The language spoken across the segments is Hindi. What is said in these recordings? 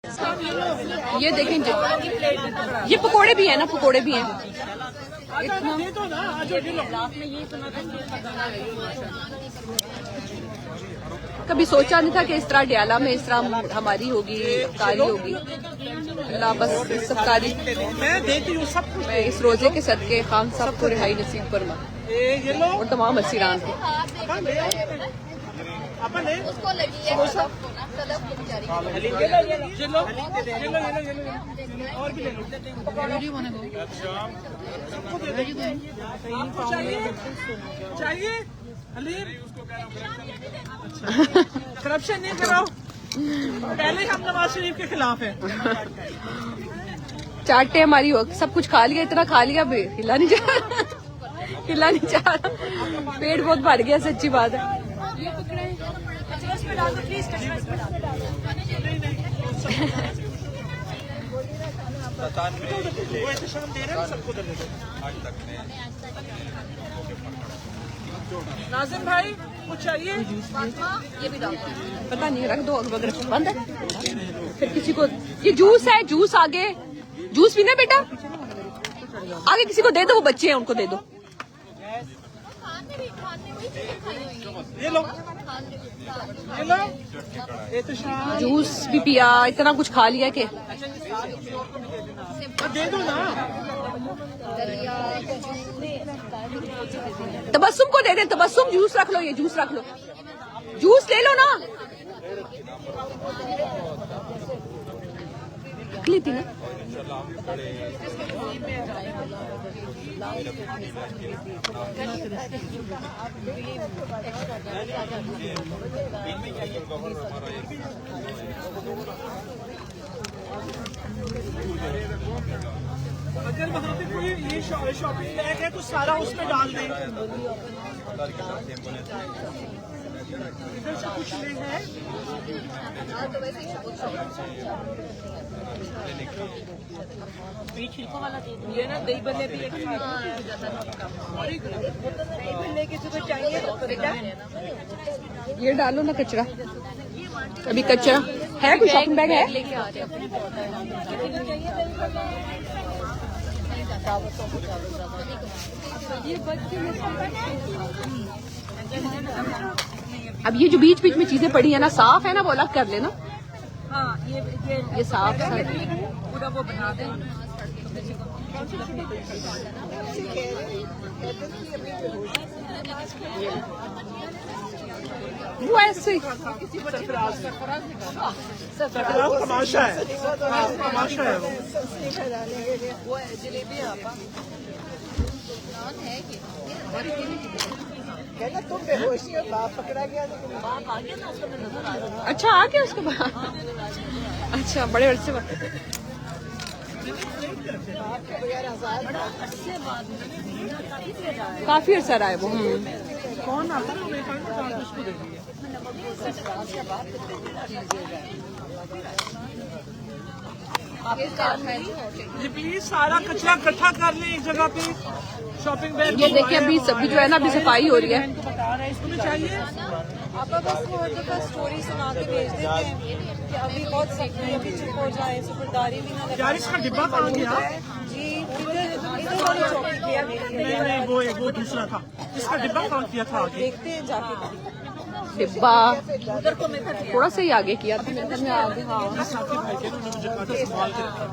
ये देखें, ये पकोड़े भी हैं ना, पकोड़े भी हैं। कभी सोचा नहीं था कि इस तरह डयाला में इस तरह हमारी होगी, कारी होगी। अल्लाह बस सबकारी मैं इस रोजे के सदके खान साहब को रिहाई नसीब फरमा और तमाम हसीरान को। उसको लगी है चाहिए करप्शन नहीं कराओ, पहले हम नवाज शरीफ के खिलाफ है। चाटे हमारी हो, सब कुछ खा लिया, इतना खा लिया भी हिला नहीं जा रहा, हिला नहीं जा रहा, पेट बहुत भर गया, सच्ची बात है। नाजिम भाई कुछ चाहिए? ये भी डाल पता नहीं, रख दो अगर बंद है फिर किसी को। ये जूस है, जूस आगे, जूस पीना बेटा, आगे किसी को दे दो, वो बच्चे हैं उनको दे दो। ये लो, ये लो, जूस भी पिया, इतना कुछ खा लिया कि दे दो ना। तबस्सुम को दे दे, तबस्सुम जूस रख लो, ये जूस रख लो, जूस ले लो ना, रख ली थी ना। अगर वहाँ पे कोई ये शॉपिंग बैग है तो सारा उसमें डाल दें। इधर से कुछ ले है ये ना दही बल्ले भी दही बल्ले किसी को चाहिए तो बेटा ये डालो ना कचरा, अभी कचरा है, कोई शॉपिंग बैग है? अब ये जो बीच बीच में चीजें पड़ी है ना, साफ है ना, वो अलग कर लेना। हाँ ये साफ है पूरा वो बना दें। वो ऐसे तमाशा है, तमाशा है वो जलेबी कहना तुम बेहोशी और बाप पकड़ा गया, बाप आ गया ना उसको नजर आ रहा। अच्छा आ गया उसके बाद, अच्छा बड़े अरसे बाद, काफी अरसा रहा है वो। कौन आता है उसको देखिए। प्लीज सारा कचरा इकट्ठा कर लें एक जगह पे, शॉपिंग बैग। ये देखिए अभी सभी जो है ना, अभी सफाई हो रही है। बता रहे हैं इसको भी चाहिए। आप बस वो दफा स्टोरी सुना के भेज देते हैं कि अभी बहुत सख्ती, अभी चुप हो जाए, सुपरदारी भी ना लगे। यार इसका डिब्बा कहाँ गया? जी इधर वाली चौकी किया, नहीं वो दूसरा था, इसका डिब्बा कहाँ किया था आगे? देखते हैं जाके। डिब्बा थोड़ा सा ही आगे किया था, मेरे में आगे। हाँ साथी भाई के उन्होंने मुझे कहा था संभाल के रखना।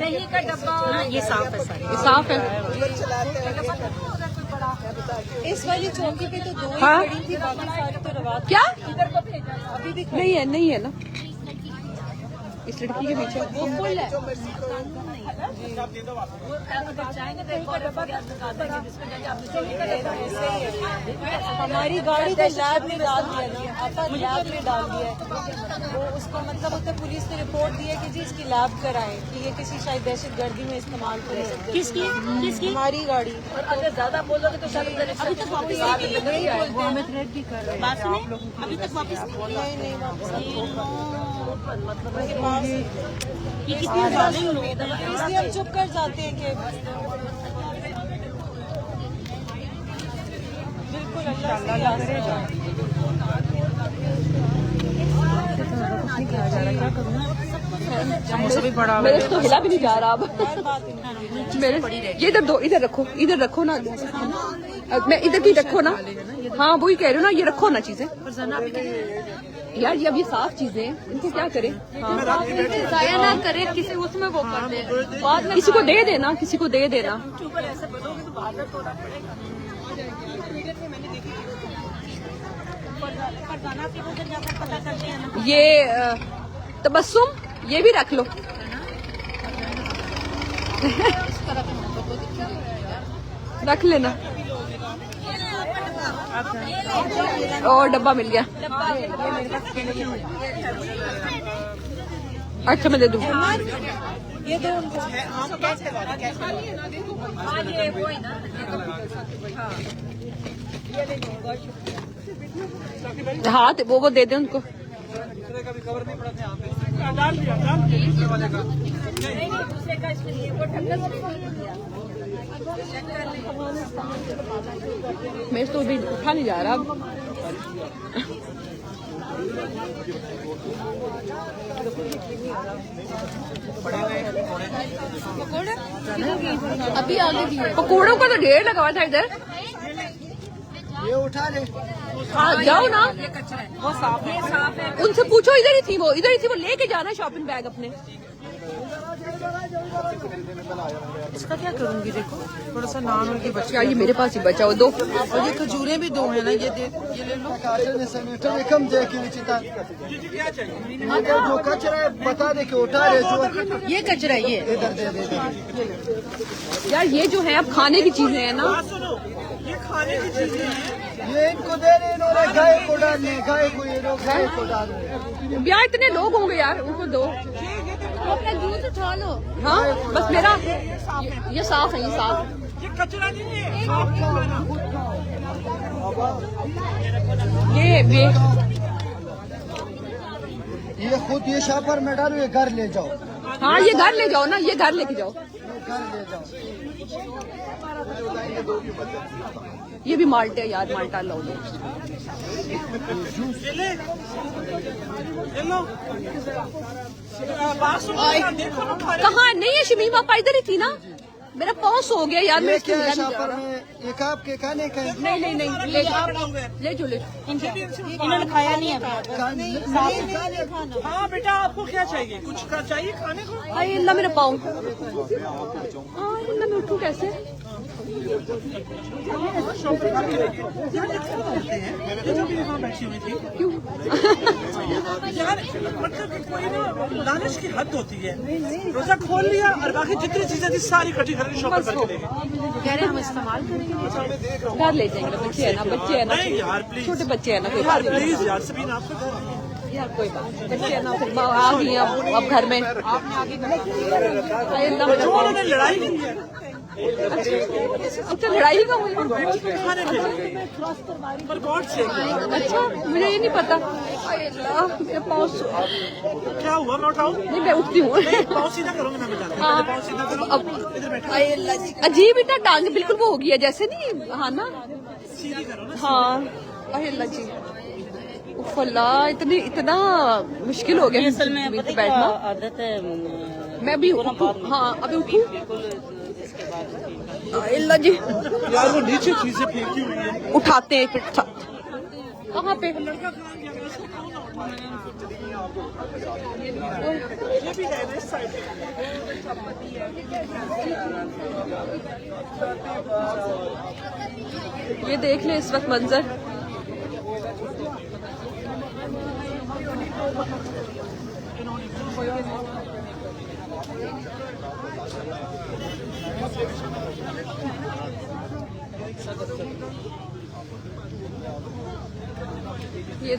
दही का डब्बा, ये साफ है सारी, ये साफ है। इस वाली चौकी पे तो 2 ही हाँ? पड़ी थी, बाकी सारी तो रवा क्या अभी भी नहीं है, नहीं है ना इस लड़की के पीछे। वो फुल है। हमारी गाड़ी तो लैब में डाल दिया ना, आता लैब में डाल दिया है। वो उसको मतलब होता पुलिस ने रिपोर्ट दी है कि जी इसकी लैब कराएं कि ये किसी शायद दहशत गर्दी में इस्तेमाल कर सकते हैं। किसकी हमारी गाड़ी। अगर ज्यादा बोलोगे तो शायद अभी तक वापस अभी तक वापस नहीं वापस ये कितनी जालिम लोग हैं। इसलिए हम चुप कर जाते हैं कि बिल्कुल अल्लाह से भी बड़ा मेरे से तो हिला भी नहीं जा रहा अब मेरे ये इधर रखो ना मैं इधर की रखो ना। हाँ वही कह रही हूँ ना, ये रखो ना चीजें यार, ये अब ये साफ चीजें इनको क्या करें। जाया ना करे किसी उसमें वो कर दे बाद में किसी को दे देना, किसी को दे देना। ये तबस्सुम ये भी रख लो रख लेना। और डब्बा मिल गया। अच्छा मैं दे दूँ। ये दो हाँ वो दे दे उनको। डाल दिया मेरे तो भी उठा नहीं जा रहा अब। अभी आगे भी है। पकौड़ों का तो ढेर लगा हुआ था इधर। ये उठा ले। हाँ जाओ ना, वो साफ है। उनसे पूछो, इधर ही थी वो लेके जाना शॉपिंग बैग अपने। इसका क्या करूंगी, देखो थोड़ा सा नान उनकी बच्ची। यार ये मेरे पास ही बचा हो दो। और ये खजूरें भी दो है ना, ये ले लो। कम दे के जो कचरा है बता दे के उठा ले। जो ये कचरा है, ये इधर दे। यार ये जो है अब खाने की चीजें है ना, सुनो, ये खाने की चीजें हैं। ये इनको दे रहे, इन्होंने गाय को डालने, गाय को ये लोग गाय को डाल रहे। यार इतने लोग होंगे यार, उनको दो। अपना जूस उठा लो। हाँ बस मेरा ये साफ है, ये साफ। ये कचरा नहीं है, ये खुद ये शापर में डालो, ये घर ले जाओ। हाँ ये घर ले जाओ ना, ये घर लेके जाओ। घर ले जाओ। ये भी माल्टे है यार, माल्टा लो। कहाँ नहीं है शमीम, आप इधर ही थी ना। मेरा पाँव सो गया यार। ये मैं क्या है शापर में? ये आपके खाने का है? नहीं ले जाओ। इन्होंने खाया नहीं है। हाँ बेटा, आपको क्या चाहिए? कुछ चाहिए खाने को? अरे अल्लाह मेरा पाँव। हाँ अल्लाह मैं उठूँ कैसे? क्यों? यार मतलब कोई ना लालच की हद होती है। रोजा खोल लिया और बाकी जितनी चीजें थी सारी इकट्ठी घर के शॉपर पर ले गए। कह रहे हम इस्तेमाल करेंगे। घर ले जाएंगे, बच्चे है ना नहीं यार प्लीज, छोटे बच्चे है ना, कोई यार बात नहीं। प्लीज यार, सभी आपको घर नहीं। यार कोई बात नहीं, बच्चे है ना, फिर आ गई अब घर में। जो उन्होंने लड़ाई की है, अच्छा लड़ाई का हुई? खाने के लिए पर गॉड से अच्छा मुझे ये नहीं पता। अरे अल्लाह मेरा पाँव क्या हुआ? मैं उठाऊं? नहीं, मैं उठती हूँ। पाँव सीधा करूंगा मैं बेटा। हाँ। पाँव सीधा करो, अब इधर बैठो। अजीब इतना टांग बिल्कुल वो हो गई है जैसे नहीं। हाँ ना, सीधी करो ना। हाँ। अरे अल्लाह जी, उफ अल्लाह, इतना मुश्किल हो गया असल में पता है क्या बैठना। आदत है, मैं भी उठूं? हाँ अभी उठूं? अल्लाह जी, यार वो नीचे चीजें फेंकी हुई है। उठाते हैं फिर कहाँ पे? ये भी है इस साइड। ये देख ले इस वक्त मंजर। ये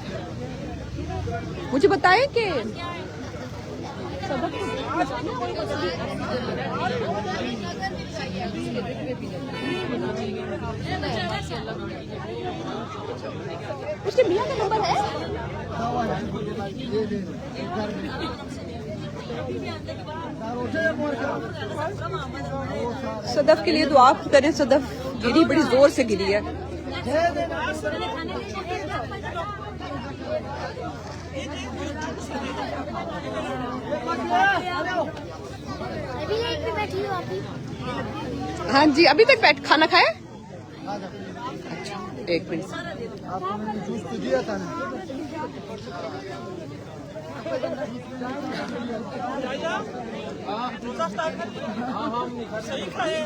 मुझे बताएं कि उसके मियां का नंबर है? सदफ के लिए दुआ करें। सदफ गिरी, बड़ी जोर से गिरी है। हाँ जी, अभी तक बैठ खाना खाया? अच्छा, एक मिनट। आपको मैंने जूस तो दिया था ना। सही खाए।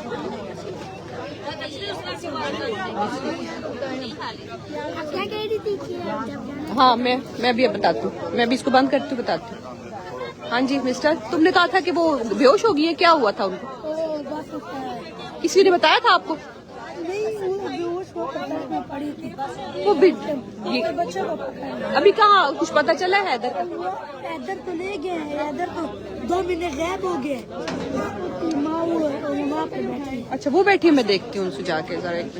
क्या कह रही थी कि जब जाना हाँ, मैं भी अब बताती हूँ, मैं भी इसको बंद करती हूँ, बताती हूँ। हाँ जी मिस्टर, तुमने कहा था कि वो बेहोश हो गई है, क्या हुआ था उनको? तो बस होता है। किसी ने बताया था आपको? नहीं, वो बेहोश हो पता में पड़ी थी। वो भी और बच्चों को पकड़ अभी कहाँ कुछ पता चला है इधर? इधर तो ले गए हैं, इधर तो 2 महीने गायब हो गए। माँ वो वहाँ पे बैठी। अच्छा, वो बैठी है, मैं देखती हूँ उनसे जाके जरा एक मिनट।